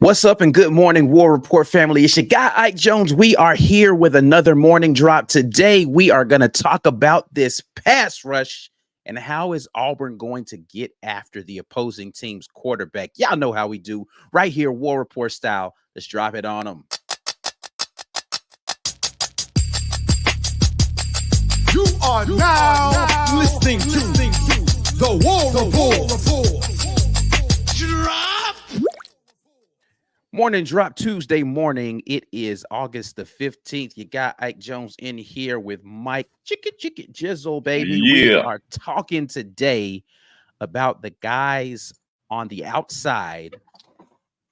What's up and good morning, War Report family. It's your guy, Ike Jones. We are here with another morning drop. Today, we are going to talk about this pass rush and how is Auburn going to get after the opposing team's quarterback. Y'all know how we do right here, War Report style. Let's drop it on them. You are now listening to the War Report. Morning drop Tuesday morning. It is August the 15th. You got Ike Jones in here with Mike Chicken Jizzle, baby. Yeah. We are talking today about the guys on the outside,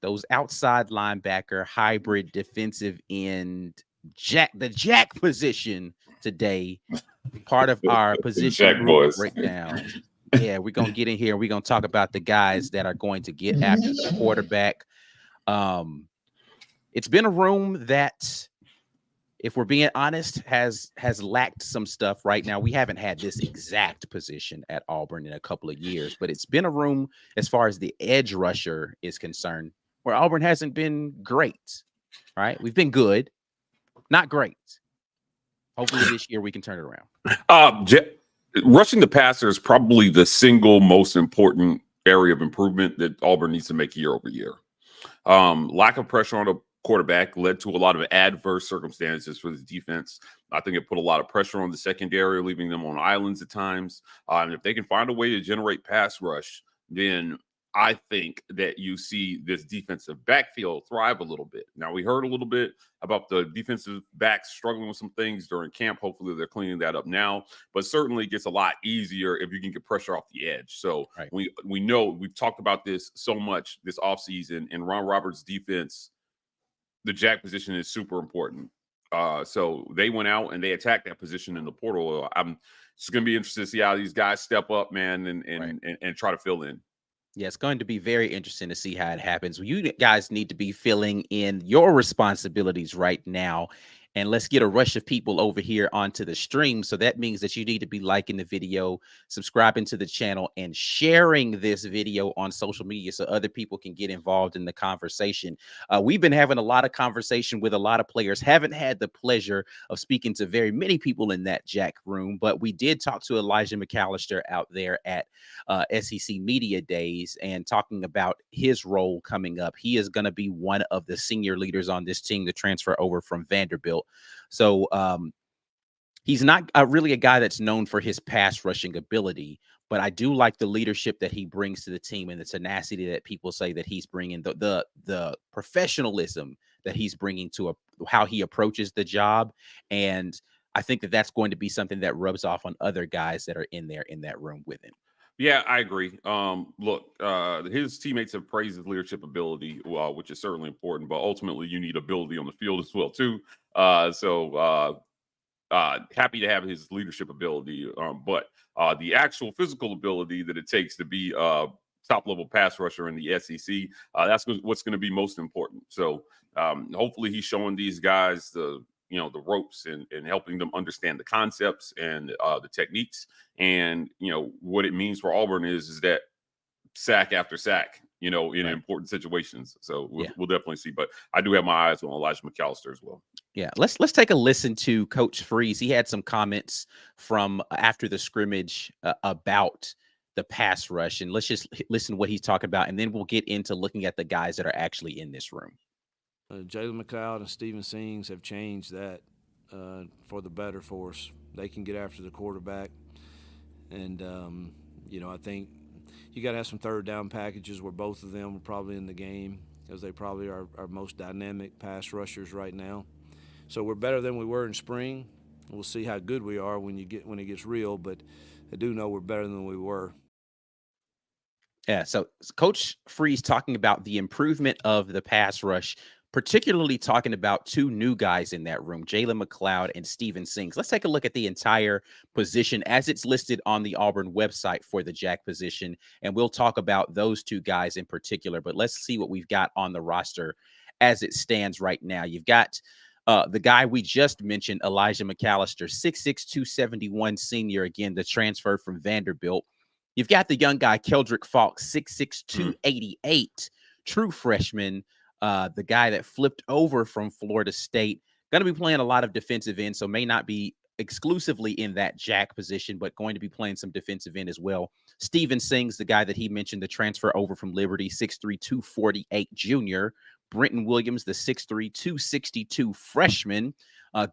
those outside linebacker, hybrid defensive end, the jack position today. Part of our position breakdown. Yeah, we're going to get in here and we're going to talk about the guys that are going to get after the quarterback. It's been a room that, if we're being honest, has lacked some stuff right now. We haven't had this exact position at Auburn in a couple of years, but it's been a room as far as the edge rusher is concerned where Auburn hasn't been great, right? We've been good, not great. Hopefully this year we can turn it around. Rushing the passer is probably the single most important area of improvement that Auburn needs to make year over year. Lack of pressure on the quarterback led to a lot of adverse circumstances for the defense. I think it put a lot of pressure on the secondary, leaving them on islands at times. And if they can find a way to generate pass rush, then I think that you see this defensive backfield thrive a little bit. Now, we heard a little bit about the defensive backs struggling with some things during camp. Hopefully, they're cleaning that up now. But certainly, it gets a lot easier if you can get pressure off the edge. So right. we know we've talked about this so much this offseason. In Ron Roberts' defense, the jack position is super important. So they went out and they attacked that position in the portal. I'm just going to be interested to see how these guys step up, man, and try to fill in. Yeah, it's going to be very interesting to see how it happens. You guys need to be filling in your responsibilities right now. And let's get a rush of people over here onto the stream. So that means that you need to be liking the video, subscribing to the channel, and sharing this video on social media so other people can get involved in the conversation. We've been having a lot of conversation with a lot of players. Haven't had the pleasure of speaking to very many people in that Jack room, but we did talk to Elijah McAllister out there at SEC Media Days and talking about his role coming up. He is going to be one of the senior leaders on this team to transfer over from Vanderbilt. So he's not really a guy that's known for his pass rushing ability, but I do like the leadership that he brings to the team and the tenacity that people say that he's bringing, the professionalism that he's bringing to how he approaches the job. And I think that that's going to be something that rubs off on other guys that are in that room with him. Yeah, I agree. Look, his teammates have praised his leadership ability, which is certainly important, but ultimately you need ability on the field as well, too. So happy to have his leadership ability, but the actual physical ability that it takes to be a top-level pass rusher in the SEC, that's what's going to be most important. So hopefully he's showing these guys the ropes and helping them understand the concepts and the techniques. And, what it means for Auburn is that sack after sack, in important situations. So we'll definitely see. But I do have my eyes on Elijah McAllister as well. Yeah, let's take a listen to Coach Freeze. He had some comments from after the scrimmage about the pass rush. And let's just listen to what he's talking about. And then we'll get into looking at the guys that are actually in this room. Jalen McLeod and Steven Sings have changed that for the better for us. They can get after the quarterback. And, I think you got to have some third down packages where both of them are probably in the game because they probably are our most dynamic pass rushers right now. So we're better than we were in spring. We'll see how good we are when it gets real, but I do know we're better than we were. Yeah, so Coach Freeze talking about the improvement of the pass rush, particularly talking about two new guys in that room, Jalen McLeod and Steven Sings. Let's take a look at the entire position as it's listed on the Auburn website for the jack position, and we'll talk about those two guys in particular. But let's see what we've got on the roster as it stands right now. You've got the guy we just mentioned, Elijah McAllister, 6'6", 271 senior, again, the transfer from Vanderbilt. You've got the young guy, Keldrick Falk, 6'6", 288, true freshman. the guy that flipped over from Florida State. Going to be playing a lot of defensive end, so may not be exclusively in that jack position, but going to be playing some defensive end as well. Steven Sings, the guy that he mentioned, the transfer over from Liberty, 6'3", 248 junior. Brenton Williams, the 6'3", 262 freshman.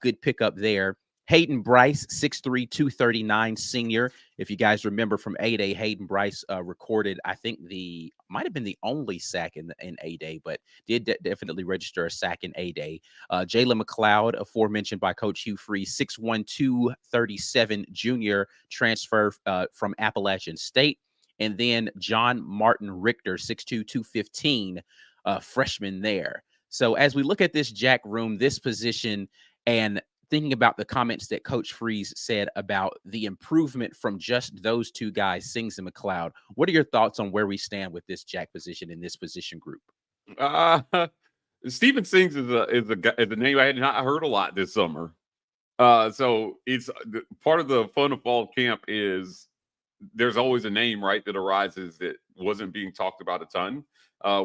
Good pickup there. Hayden Bryce, 6'3", 239 senior. If you guys remember from A-Day, Hayden Bryce recorded, I think might have been the only sack in A-Day, but did definitely register a sack in A-Day. Jalen McLeod, aforementioned by Coach Hugh Freeze, 6'1", 237 junior, transfer from Appalachian State. And then John Martin Richter, 6'2", 215, freshman there. So as we look at this jack room, this position, and thinking about the comments that Coach Freeze said about the improvement from just those two guys, Sings and McLeod, what are your thoughts on where we stand with this jack position in this position group? Steven Sings is a name I had not heard a lot this summer. So it's part of the fun of fall camp is there's always a name, right, that arises that wasn't being talked about a ton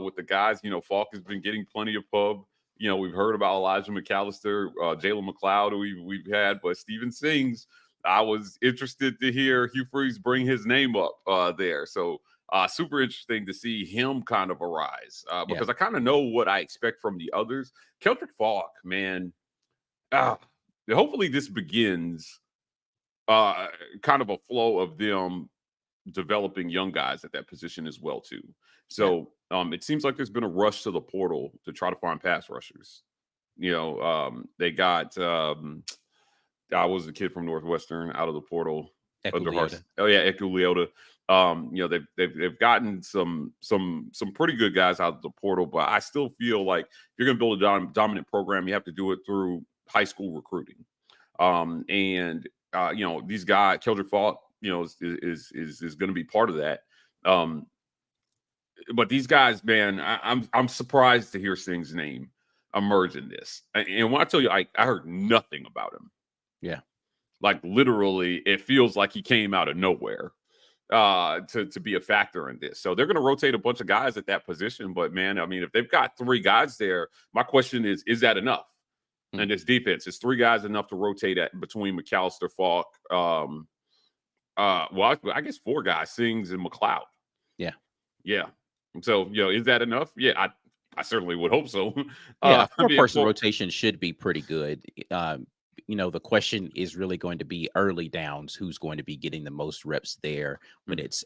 with the guys. Falk has been getting plenty of pub. We've heard about Elijah McAllister, Jalen McLeod, who we've had, but Steven Sings, I was interested to hear Hugh Freeze bring his name up there. So super interesting to see him kind of arise because I kind of know what I expect from the others. Keldrick Falk, man, hopefully this begins kind of a flow of them developing young guys at that position as well, too. So it seems like there's been a rush to the portal to try to find pass rushers. They got I was a kid from Northwestern out of the portal. Eku Leota. They've gotten some pretty good guys out of the portal, but I still feel like if you're going to build a dominant program, you have to do it through high school recruiting. These guys, Keldrick Falk, is going to be part of that. But these guys, man, I'm surprised to hear Sings' name emerge in this. And when I tell you, I heard nothing about him. Yeah, like literally, it feels like he came out of nowhere to be a factor in this. So they're going to rotate a bunch of guys at that position. But man, I mean, if they've got three guys there, my question is that enough? And this defense is three guys enough to rotate at between McAllister, Falk. I guess four guys, Sings and McLeod. Yeah. So, is that enough? Yeah, I certainly would hope so. Four-person rotation should be pretty good. The question is really going to be early downs, who's going to be getting the most reps there when it's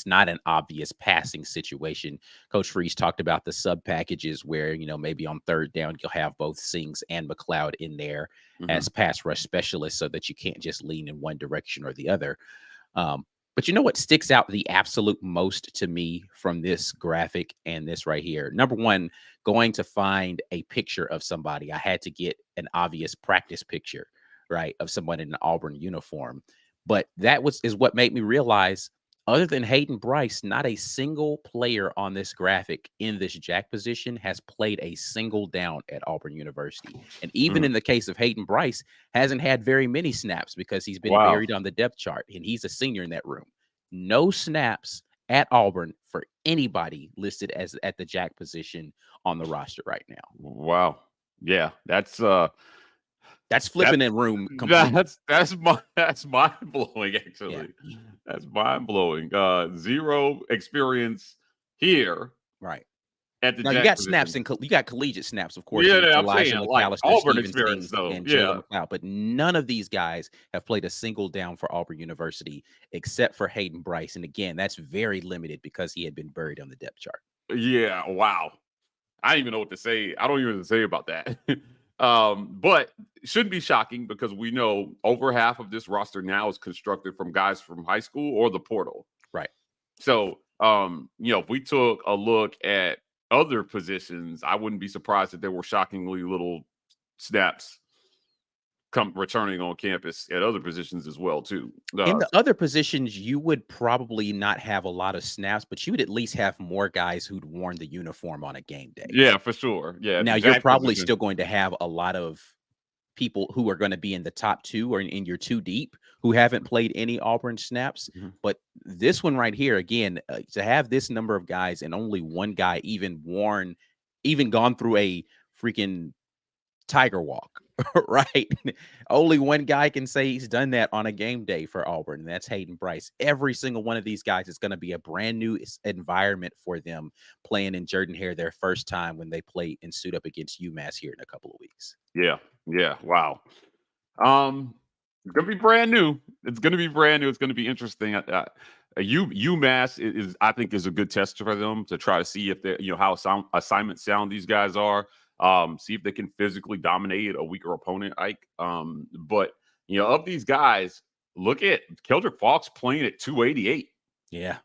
not an obvious passing situation. Coach Freeze talked about the sub packages where, maybe on third down, you'll have both Sings and McLeod in there as pass rush specialists so that you can't just lean in one direction or the other. But what sticks out the absolute most to me from this graphic and this right here? Number one, going to find a picture of somebody. I had to get an obvious practice picture, right, of someone in an Auburn uniform. But that is what made me realize, other than Hayden Bryce, not a single player on this graphic in this jack position has played a single down at Auburn University. And even in the case of Hayden Bryce, hasn't had very many snaps because he's been buried on the depth chart, and he's a senior in that room. No snaps at Auburn for anybody listed as at the jack position on the roster right now. Wow. Yeah, that's flipping in room completely. That's mind blowing, actually. Yeah. That's mind blowing. Zero experience here. Right. At the now you got snaps and you got collegiate snaps, of course. Yeah, I'm saying like Auburn experience though. And McLeod, but none of these guys have played a single down for Auburn University except for Hayden Bryce. And again, that's very limited because he had been buried on the depth chart. Yeah. Wow. I don't even know what to say. I don't even know what to say about that. But it shouldn't be shocking because we know over half of this roster now is constructed from guys from high school or the portal. Right. So, if we took a look at other positions, I wouldn't be surprised if there were shockingly little snaps returning on campus at other positions as well, too. In the other positions, you would probably not have a lot of snaps, but you would at least have more guys who'd worn the uniform on a game day. Yeah, for sure. Yeah. Now, you're probably still going to have a lot of people who are going to be in the top two or in your two deep who haven't played any Auburn snaps. But this one right here, again, to have this number of guys and only one guy even worn even gone through a freaking tiger walk, right? Only one guy can say he's done that on a game day for Auburn, and that's Hayden Bryce. Every single one of these guys is going to be a brand new environment for them playing in Jordan Hare their first time when they play and suit up against UMass here in a couple of weeks. Yeah. Yeah. Wow. It's gonna be brand new. It's gonna be brand new. It's gonna be interesting. UMass is, I think, is a good test for them to try to see if they, how assignment sound these guys are. See if they can physically dominate a weaker opponent. Ike. But of these guys, look at Keldrick Falk's playing at 288. Yeah,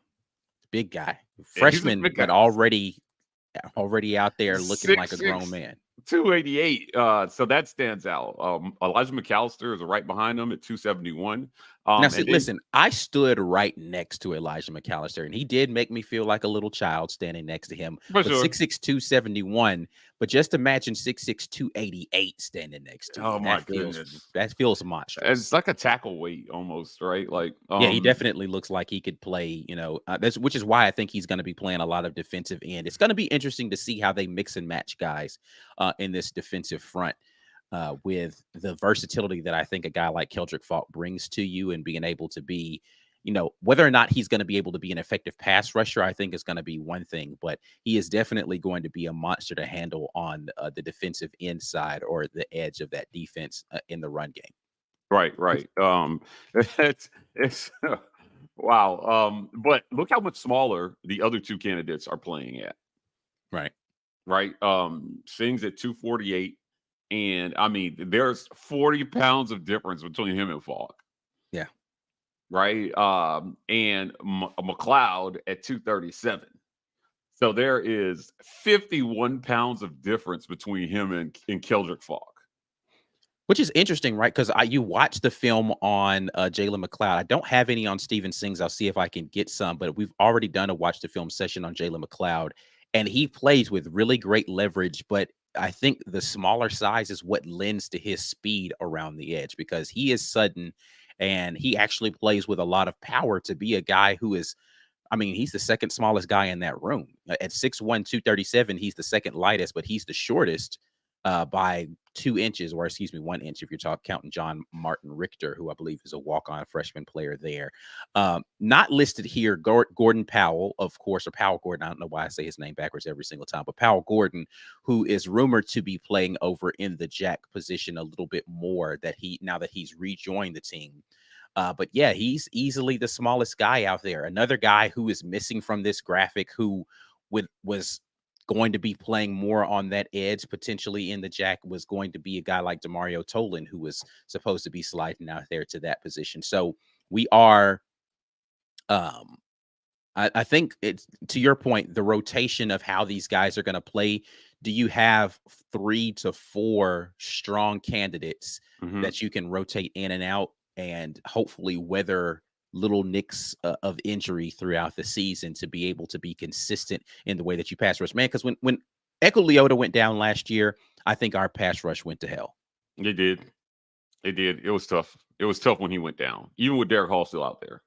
big guy, Yeah, he's a freshman, big but guy. already out there looking like a grown 6'6", man. 288. So that stands out. Elijah McAllister is right behind him at 271. Now, see, listen, I stood right next to Elijah McAllister, and he did make me feel like a little child standing next to him. For But sure. 6'6", 271. But just imagine 6'6", 288 standing next to you. Oh my goodness, that feels monstrous. it's like a tackle weight almost, right? Like, Yeah, he definitely looks like he could play. Which is why I think he's going to be playing a lot of defensive end. It's going to be interesting to see how they mix and match guys in this defensive front. With the versatility that I think a guy like Keldrick Falk brings to you, and being able to be, whether or not he's going to be able to be an effective pass rusher, I think is going to be one thing, but he is definitely going to be a monster to handle on the defensive end side or the edge of that defense in the run game. Right. It's wow. But look how much smaller the other two candidates are playing at. Right. Sings at 248. And I mean, there's 40 pounds of difference between him and Falk. Yeah. Right. And McLeod at 237. So there is 51 pounds of difference between him and Keldrick Falk. Which is interesting, right? Because you watch the film on Jalen McLeod. I don't have any on Steven Sings. I'll see if I can get some, but we've already done a watch the film session on Jalen McLeod, and he plays with really great leverage, but I think the smaller size is what lends to his speed around the edge, because he is sudden and he actually plays with a lot of power to be a guy who is, I mean, he's the second smallest guy in that room. At 6'1", 237, he's the second lightest, but he's the shortest by 2 inches, or excuse me, 1 inch if you're counting John Martin Richter, who I believe is a walk-on freshman player there. Not listed here, Gordon Powell, of course, or Powell Gordon. I don't know why I say his name backwards every single time, but Powell Gordon, who is rumored to be playing over in the jack position a little bit more now that he's rejoined the team. But yeah, he's easily the smallest guy out there. Another guy who is missing from this graphic, who was going to be playing more on that edge potentially in the jack, was going to be a guy like Demario Tolan, who was supposed to be sliding out there to that position. So we are, I think it's, to your point, the rotation of how these guys are going to play. Do you have 3 to 4 strong candidates that you can rotate in and out, and hopefully weather little nicks of injury throughout the season to be able to be consistent in the way that you pass rush, man? Because when Echo Leota went down last year, I think our pass rush went to hell. It did. It was tough. It was tough when he went down, even with Derek Hall still out there.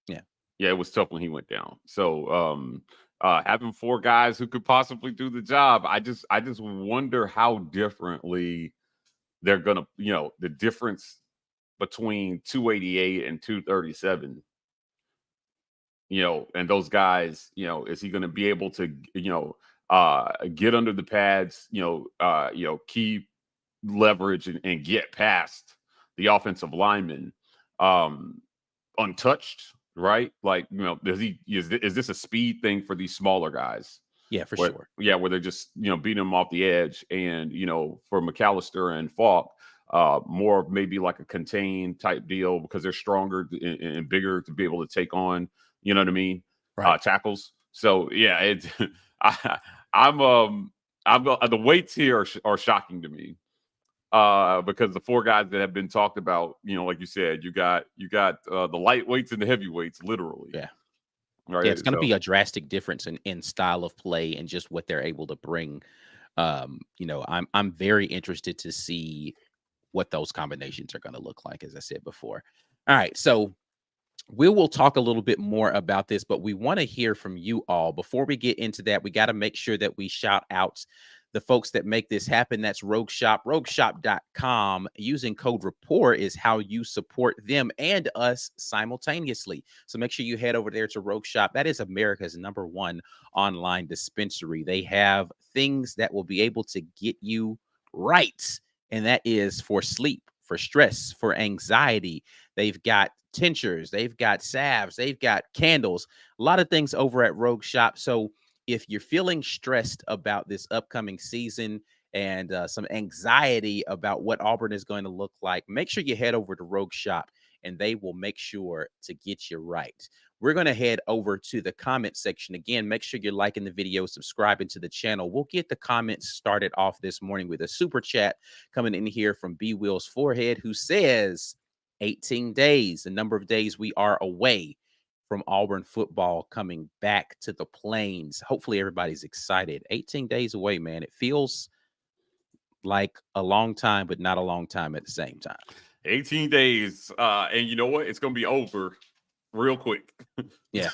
Yeah, it was tough when he went down. So having 4 guys who could possibly do the job, I just wonder how differently they're gonna, the difference between 288 and 237, and those guys, is he going to be able to, get under the pads, keep leverage and get past the offensive lineman untouched, right? Like, is this a speed thing for these smaller guys? Yeah, for sure. Yeah, where they're just, beating them off the edge. And, for McAllister and Falk, more of maybe like a contained type deal, because they're stronger and bigger to be able to take on, you know what I mean? Right. Tackles. So yeah, the weights here are shocking to me, because the 4 guys that have been talked about, like you said, you got the lightweights and the heavyweights, literally. Yeah. Right. Yeah, it's going to be a drastic difference in style of play and just what they're able to bring. I'm very interested to see what those combinations are going to look like, as I said before. All right, so we will talk a little bit more about this, but we want to hear from you all. Before we get into that, we got to make sure that we shout out the folks that make this happen. That's Rogue Shop, rogueshop.com. Using code REPORT is how you support them and us simultaneously. So make sure you head over there to Rogue Shop. That is America's #1 online dispensary. They have things that will be able to get you right. And that is for sleep, for stress, for anxiety. They've got tinctures, they've got salves, they've got candles, a lot of things over at Rogue Shop. So if you're feeling stressed about this upcoming season and some anxiety about what Auburn is going to look like, make sure you head over to Rogue Shop and they will make sure to get you right. We're going to head over to the comment section. Again, make sure you're liking the video, subscribing to the channel. We'll get the comments started off this morning with a super chat coming in here from B Will's Forehead, who says 18 days, the number of days we are away from Auburn football coming back to the Plains. Hopefully everybody's excited. 18 days away, man. It feels like a long time, but not a long time at the same time. 18 days. And you know what? It's going to be over real quick. Yeah.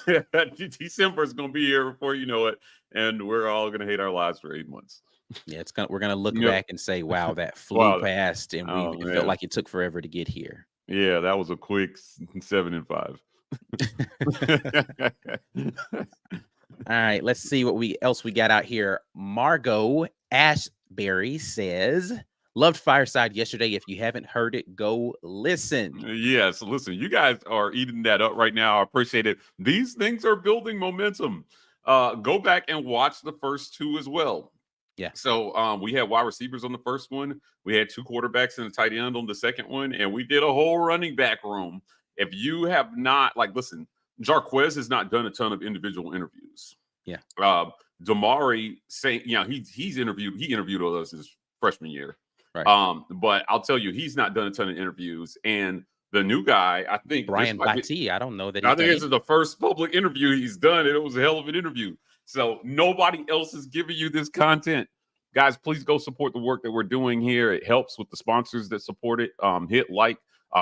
December is going to be here before you know it. And we're all going to hate our lives for 8 months. Yeah, we're going to look back and say, wow, that flew past and it felt like it took forever to get here. Yeah, that was a quick 7 and 5. All right, let's see what else we got out here. Margot Ashbury says, loved Fireside yesterday. If you haven't heard it, go listen. Yes, listen, you guys are eating that up right now. I appreciate it. These things are building momentum. Go back and watch the first 2 as well. Yeah. So we had wide receivers on the first one. We had 2 quarterbacks and a tight end on the second one. And we did a whole running back room. If you have not, listen, Jarquez has not done a ton of individual interviews. Yeah. Damari saying, he interviewed with us his freshman year. Right. But I'll tell you, he's not done a ton of interviews. And the new guy, I think Brian Batty, I don't know that. I think this is the first public interview he's done, and it was a hell of an interview. So nobody else is giving you this content. Guys, please go support the work that we're doing here. It helps with the sponsors that support it. Hit like,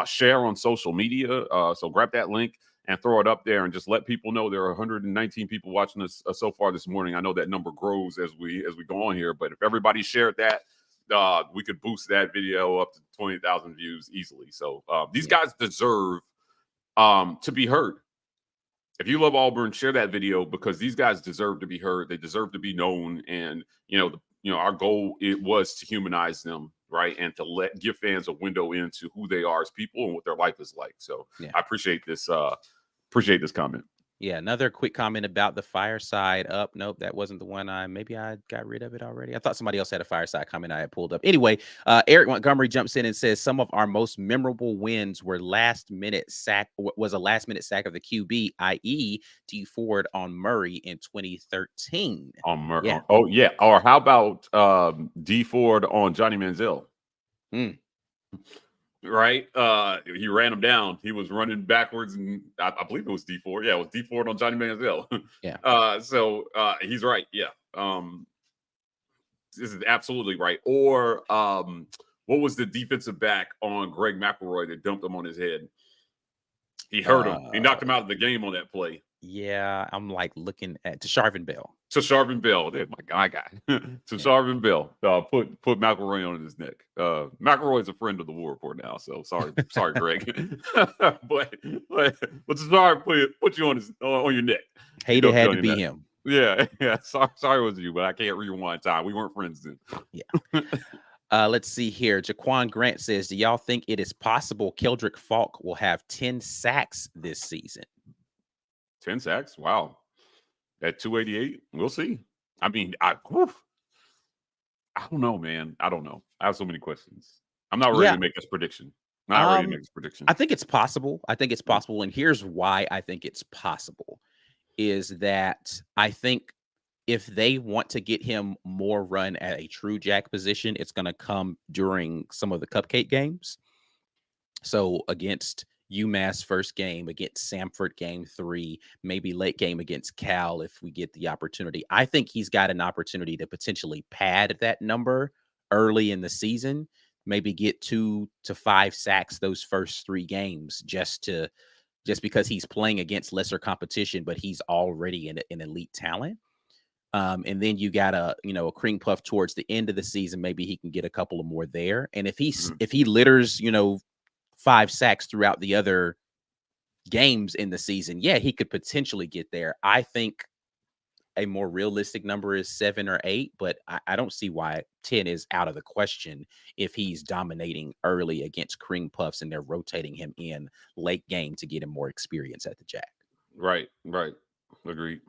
share on social media. So grab that link and throw it up there and just let people know there are 119 people watching us so far this morning. I know that number grows as we go on here, but if everybody shared that, we could boost that video up to 20,000 views easily. So these guys deserve to be heard. If you love Auburn, share that video because these guys deserve to be heard. They deserve to be known. And, our goal, it was to humanize them, right? And to give fans a window into who they are as people and what their life is like. So I appreciate this comment. Yeah, another quick comment about the Fireside up. Nope, that wasn't the one. Maybe I got rid of it already. I thought somebody else had a Fireside comment I had pulled up. Anyway, Eric Montgomery jumps in and says some of our most memorable wins were last minute sack of the QB, i.e. D Ford on Murray in 2013. On Murray. Yeah. Oh yeah. Or how about D Ford on Johnny Manziel? Right, he ran him down. He was running backwards, and I believe it was D Ford. Yeah, it was D Ford on Johnny Manziel. Yeah. So he's right. Yeah. This is absolutely right. Or what was the defensive back on Greg McElroy that dumped him on his head? He hurt him. He knocked him out of the game on that play. Yeah, I'm looking at Tasharvin Bell. Tasharvin Bell, there's my guy. Tasharvin Bell, put McElroy on his neck. McElroy's a friend of the War Report now, so sorry, Greg. but Tasharvin put you on your neck. Hate it had to be him. Yeah. Sorry it was you, but I can't rewind time. We weren't friends then. Yeah. Let's see here. Jaquan Grant says, do y'all think it is possible Keldrick Falk will have 10 sacks this season? 10 sacks? Wow. At 288? We'll see. I mean, I don't know, man. I don't know. I have so many questions. I'm not ready to make this prediction. I think it's possible. And here's why I think it's possible is that I think if they want to get him more run at a true jack position, it's going to come during some of the cupcake games. So against UMass first game, against Samford game 3, maybe late game against Cal if we get the opportunity. I think he's got an opportunity to potentially pad that number early in the season, maybe get 2 to 5 sacks those first 3 games just because he's playing against lesser competition, but he's already an elite talent. And then you got a cream puff towards the end of the season. Maybe he can get a couple of more there. And if he litters, 5 sacks throughout the other games in the season, yeah, he could potentially get there. I think a more realistic number is 7 or 8, but I don't see why 10 is out of the question if he's dominating early against cream puffs and they're rotating him in late game to get him more experience at the Jack. Right. Agreed.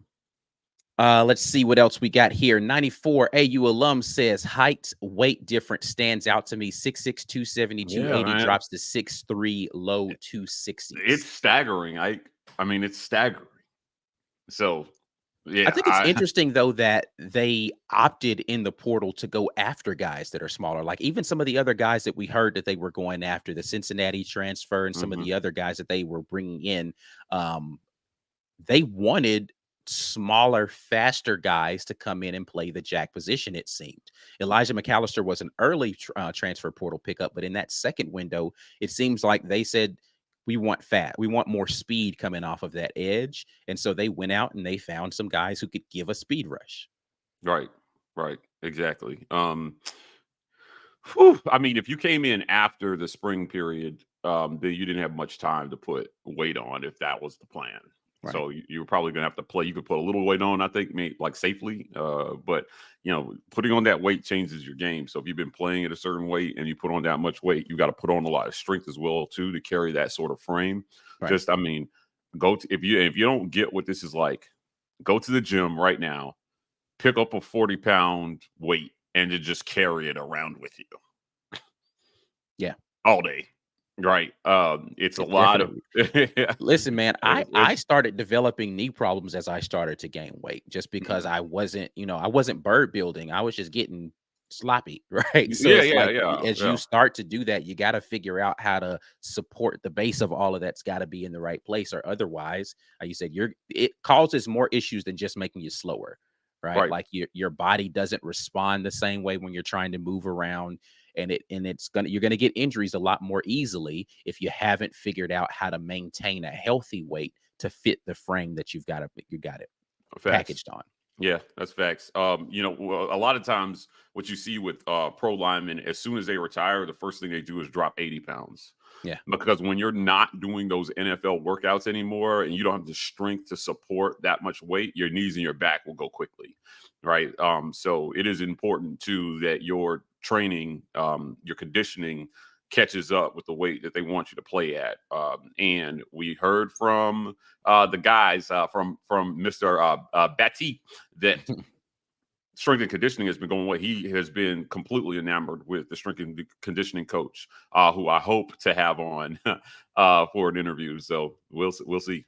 Let's see what else we got here. 94 AU alum says height, weight difference stands out to me. 6'6", 270, 280 drops to 6'3", low 260s. It's staggering. I mean, it's staggering. So, yeah. I think it's interesting, though, that they opted in the portal to go after guys that are smaller. Like even some of the other guys that we heard that they were going after, the Cincinnati transfer and some of the other guys that they were bringing in, they wanted smaller, faster guys to come in and play the Jack position, it seemed. Elijah McAllister was an early transfer portal pickup, but in that second window, it seems like they said, we want more speed coming off of that edge. And so they went out and they found some guys who could give a speed rush. Right. Exactly. I mean, if you came in after the spring period, then you didn't have much time to put weight on if that was the plan. Right. So you were probably going to have to play. You could put a little weight on, I think, maybe like safely. But, putting on that weight changes your game. So if you've been playing at a certain weight and you put on that much weight, you got to put on a lot of strength as well, too, to carry that sort of frame. Right. If you don't get what this is like, go to the gym right now, pick up a 40-pound weight and to just carry it around with you. Yeah. All day. Right. It's a lot of listen, man, I started developing knee problems as I started to gain weight just because I wasn't bird building. I was just getting sloppy. Right. So as you start to do that, you got to figure out how to support the base of all of that's got to be in the right place, or otherwise, like you said, it causes more issues than just making you slower. Right. Like your body doesn't respond the same way when you're trying to move around. And you're gonna get injuries a lot more easily if you haven't figured out how to maintain a healthy weight to fit the frame that you got it packaged on. Yeah, that's facts. A lot of times what you see with pro linemen, as soon as they retire, the first thing they do is drop 80 pounds. Yeah, because when you're not doing those NFL workouts anymore and you don't have the strength to support that much weight, your knees and your back will go quickly. Right. So it is important too that your training, your conditioning catches up with the weight that they want you to play at. And we heard from the guys from Mr. Batty that strength and conditioning has been going well. He has been completely enamored with the strength and conditioning coach, who I hope to have on for an interview. So we'll see.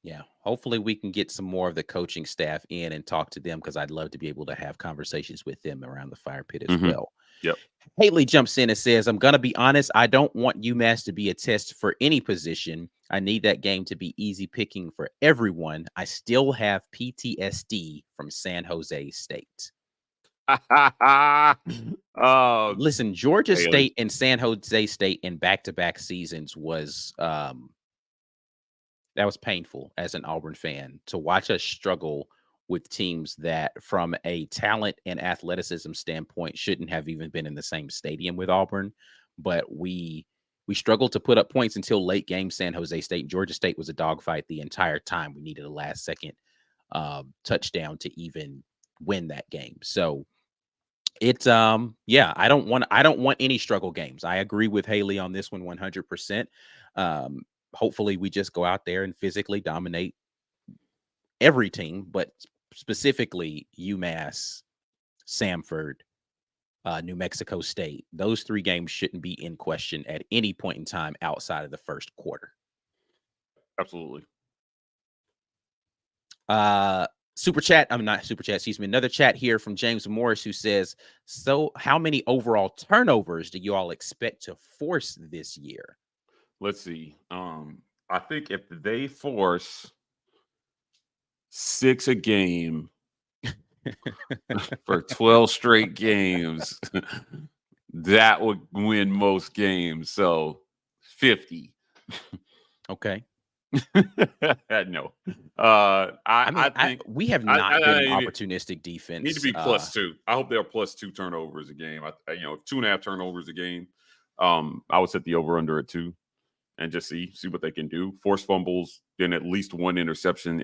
Yeah, hopefully we can get some more of the coaching staff in and talk to them, because I'd love to be able to have conversations with them around the fire pit as well. Yep. Haley jumps in and says, I'm going to be honest, I don't want UMass to be a test for any position. I need that game to be easy picking for everyone. I still have PTSD from San Jose State. Listen, Georgia State and San Jose State in back-to-back seasons was that was painful as an Auburn fan to watch us struggle with teams that from a talent and athleticism standpoint shouldn't have even been in the same stadium with Auburn. But we struggled to put up points until late game. San Jose State, Georgia State was a dogfight the entire time. We needed a last second touchdown to even win that game. So it's I don't want any struggle games. I agree with Haley on this one 100%. Hopefully we just go out there and physically dominate every team, but specifically UMass, Samford, New Mexico State. Those 3 games shouldn't be in question at any point in time outside of the first quarter. Absolutely. Another chat here from James Morris, who says, so how many overall turnovers do you all expect to force this year? Let's see. I think if they force 6 a game for 12 straight games, that would win most games. So 50. Okay. No. I mean, I think we have I, not been I, an I opportunistic need to defense. be +2. I hope they're +2 turnovers a game. 2.5 turnovers a game. I would set the over under at 2 and just see what they can do. Force fumbles, then at least one interception.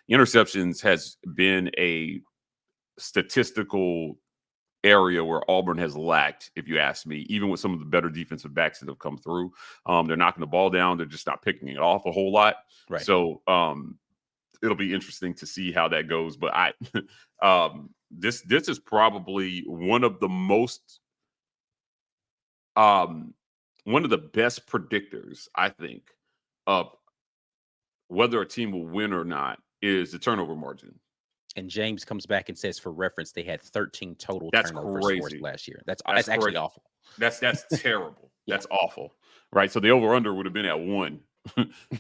Interceptions has been a statistical area where Auburn has lacked, if you ask me, even with some of the better defensive backs that have come through. They're knocking the ball down. They're just not picking it off a whole lot. Right. So it'll be interesting to see how that goes. But this is probably one of the most one of the best predictors, I think, of whether a team will win or not is the turnover margin. And James comes back and says, for reference, they had 13 total That's turnovers forced crazy. last year. That's actually That's awful. That's terrible. Yeah. That's awful. Right. So the over under would have been at 1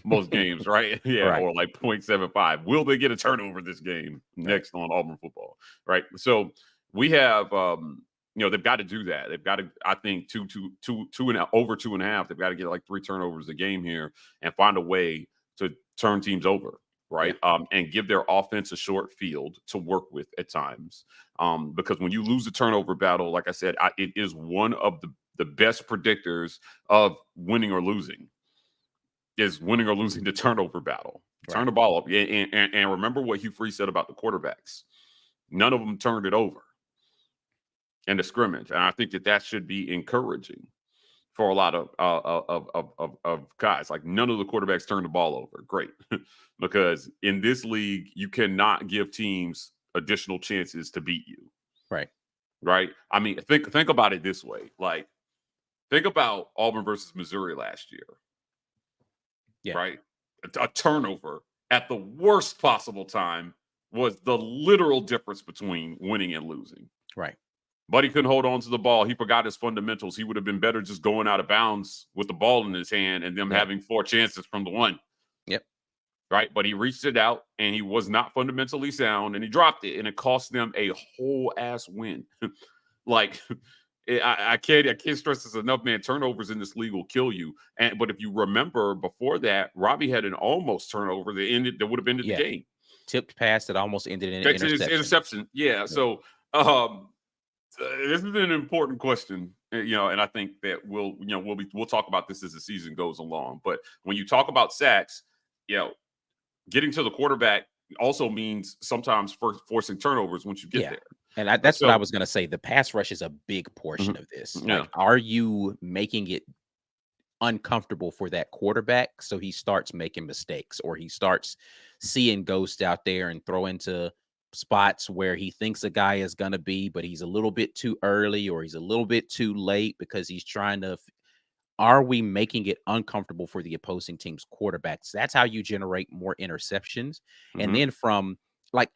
most games, right? Yeah, Right. or like 0.75. Will they get a turnover this game next on Auburn football? Right. So we have they've got to do that. They've got to, I think, over 2.5. They've got to get like 3 turnovers a game here and find a way to turn teams over. Right. And give their offense a short field to work with at times. Because when you lose a turnover battle, like I said, it is one of the best predictors of winning or losing. Is winning or losing the turnover battle. Right. Turn the ball up. And remember what Hugh Freeze said about the quarterbacks. None of them turned it over in the scrimmage. And I think that should be encouraging for a lot of guys. Like, none of the quarterbacks turned the ball over. Great. Because in this league, you cannot give teams additional chances to beat you. Right. Right. I mean, think about it this way. Like, think about Auburn versus Missouri last year. Yeah. Right. A turnover at the worst possible time was the literal difference between winning and losing. Right. But he couldn't hold on to the ball. He forgot his fundamentals. He would have been better just going out of bounds with the ball in his hand and them having 4 chances from the 1. Yep. Right. But he reached it out and he was not fundamentally sound and he dropped it and it cost them a whole ass win. Like, I can't stress this enough, man. Turnovers in this league will kill you. But if you remember before that, Robbie had an almost turnover that would have ended the game. Tipped pass that almost ended in an interception. Yeah. So this is an important question, and I think that we'll talk about this as the season goes along. But when you talk about sacks, getting to the quarterback also means sometimes forcing turnovers once you get there. And that's what I was going to say. The pass rush is a big portion of this. Yeah. Like, are you making it uncomfortable for that quarterback so he starts making mistakes, or he starts seeing ghosts out there and throw into spots where he thinks a guy is going to be, but he's a little bit too early or he's a little bit too late because he's trying to are we making it uncomfortable for the opposing team's quarterbacks? That's how you generate more interceptions. And then from, like,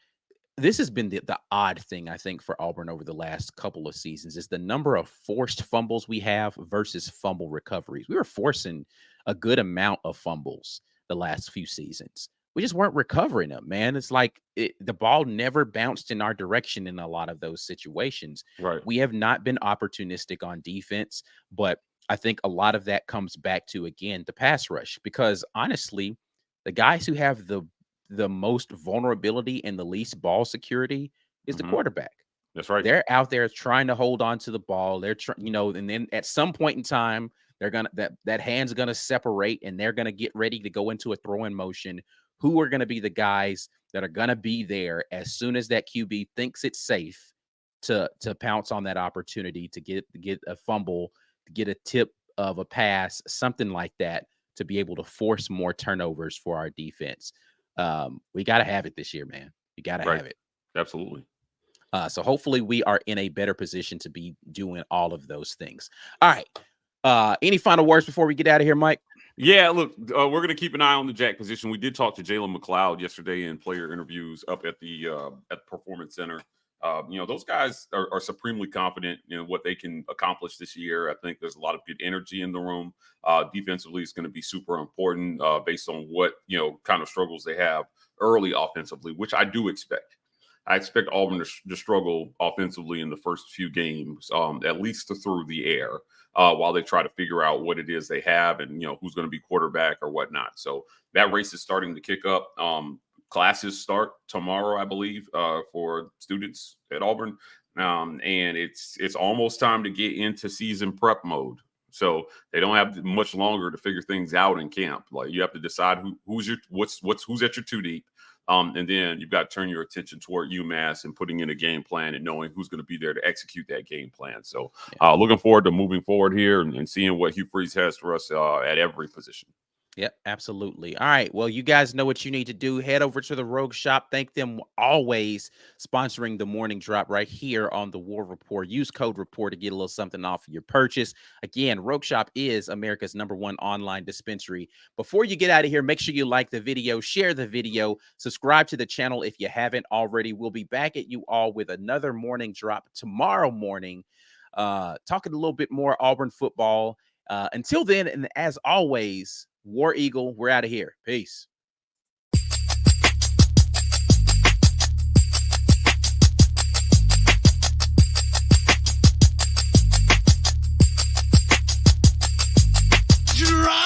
this has been the odd thing, I think, for Auburn over the last couple of seasons is the number of forced fumbles we have versus fumble recoveries. We were forcing a good amount of fumbles the last few seasons. We just weren't recovering them, man. It's like the ball never bounced in our direction in a lot of those situations. Right. We have not been opportunistic on defense, but I think a lot of that comes back to, again, the pass rush, because honestly, the guys who have the most vulnerability and the least ball security is the quarterback. That's right. They're out there trying to hold on to the ball. They're and then at some point in time, they're gonna that hand's gonna separate and they're gonna get ready to go into a throw-in motion. Who are gonna be the guys that are gonna be there as soon as that QB thinks it's safe to pounce on that opportunity to get a fumble, to get a tip of a pass, something like that, to be able to force more turnovers for our defense. We got to have it this year, man. We got to have it. Absolutely. So hopefully we are in a better position to be doing all of those things. All right. Any final words before we get out of here, Mike? Yeah, look, we're going to keep an eye on the jack position. We did talk to Jalen McLeod yesterday in player interviews up at the Performance Center. Those guys are supremely confident in what they can accomplish this year. I think there's a lot of good energy in the room. Defensively, it's going to be super important based on what, kind of struggles they have early offensively, which I do expect. I expect Auburn to struggle offensively in the first few games, at least through the air, while they try to figure out what it is they have and, who's going to be quarterback or whatnot. So that race is starting to kick up. Classes start tomorrow, I believe, for students at Auburn. And it's almost time to get into season prep mode. So they don't have much longer to figure things out in camp. Like, you have to decide who's at your 2 deep. And then you've got to turn your attention toward UMass and putting in a game plan and knowing who's going to be there to execute that game plan. So looking forward to moving forward here and seeing what Hugh Freeze has for us at every position. Yep, absolutely. All right. Well, you guys know what you need to do. Head over to the Rogue Shop. Thank them always sponsoring the morning drop right here on the War Report. Use code REPORT to get a little something off of your purchase. Again, Rogue Shop is America's #1 online dispensary. Before you get out of here, make sure you like the video, share the video, subscribe to the channel if you haven't already. We'll be back at you all with another morning drop tomorrow morning, talking a little bit more Auburn football. Until then, and as always, War Eagle, we're out of here. Peace. Drop.